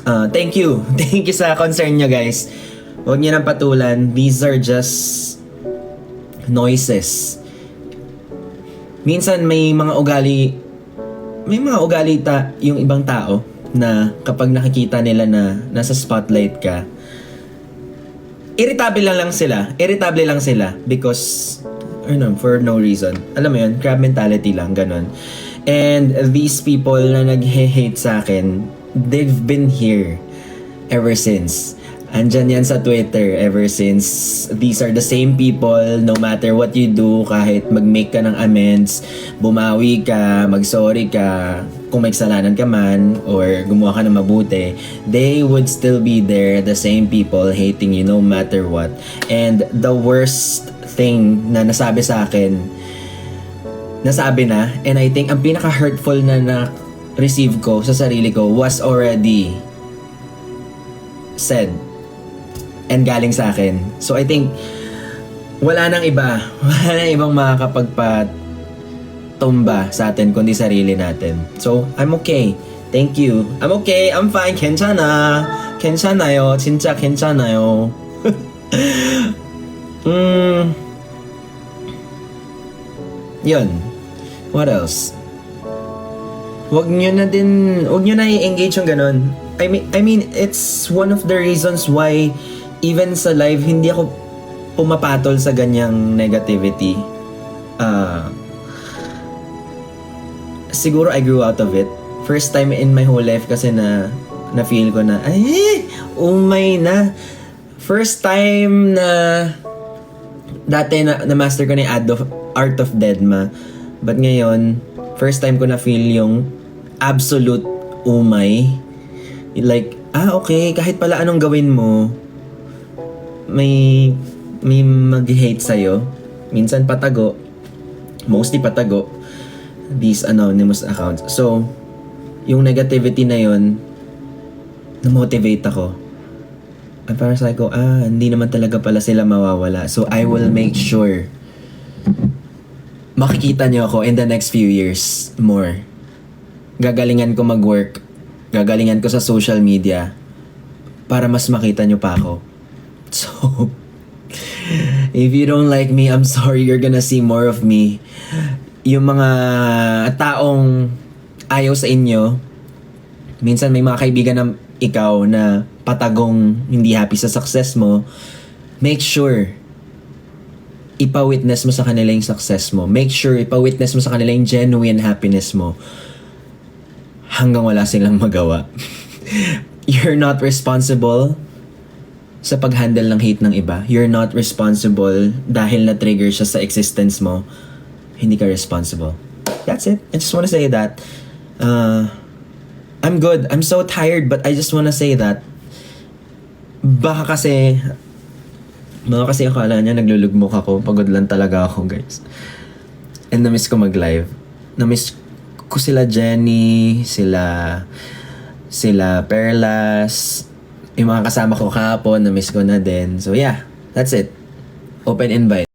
Thank you. Thank you sa concern nyo, guys. Huwag nyo nang patulan. These are just noises. Minsan may mga ugali yung ibang tao na kapag nakikita nila na nasa spotlight ka, irritable lang sila because for no reason. Alam mo yun, crab mentality lang, ganun. And these people na nag-hate sa akin, they've been here ever since. Andyan yan sa Twitter ever since. These are the same people, no matter what you do, kahit mag-make ka ng amends, bumawi ka, mag-sorry ka, kung may kasalanan ka man, or gumawa ka ng mabuti, they would still be there, the same people hating you no matter what. And the worst thing na nasabi sa akin, nasabi na, and I think ang pinaka-hurtful na na-receive ko sa sarili ko was already said and galing sa akin. So I think wala nang ibang makakapagpatumba sa atin kundi sarili natin. So I'm okay. Thank you. I'm okay. I'm fine. 괜찮아요. 진짜 괜찮아요. Yun. What else? Huwag nyo na i-engage yung ganun. I mean, it's one of the reasons why even sa live, hindi ako pumapatol sa ganyang negativity. Siguro I grew out of it. First time in my whole life kasi na feel ko na, umay na. First time na dati na master ko na yung Art of Deadma. But ngayon, first time ko na feel yung absolute umay. Like, okay, kahit pala anong gawin mo, may mag-hate sa'yo. Minsan patago. Mostly patago. These anonymous accounts. So, yung negativity na yun, na-motivate ako. At parang sabi ko, hindi naman talaga pala sila mawawala. So, I will make sure makikita niyo ako in the next few years more. Gagalingan ko mag-work. Gagalingan ko sa social media para mas makita niyo pa ako. So, if you don't like me, I'm sorry, you're gonna see more of me. Yung mga taong ayaw sa inyo, minsan may mga kaibigan ng ikaw na patagong hindi happy sa success mo, make sure ipa-witness mo sa kanila yung success mo. Make sure ipa-witness mo sa kanila yung genuine happiness mo hanggang wala silang magawa. You're not responsible sa pag-handle ng hate ng iba. You're not responsible dahil na-trigger siya sa existence mo. Hindi ka responsible. That's it. I just wanna say that. I'm good. I'm so tired, but I just wanna say that. Baka kasi akala niya naglulugmok ako. Pagod lang talaga ako, guys. And na-miss ko mag-live. Na-miss ko sila Jenny, sila Perlas, yung mga kasama ko kahapon, na-miss ko na din. So yeah, that's it. Open invite.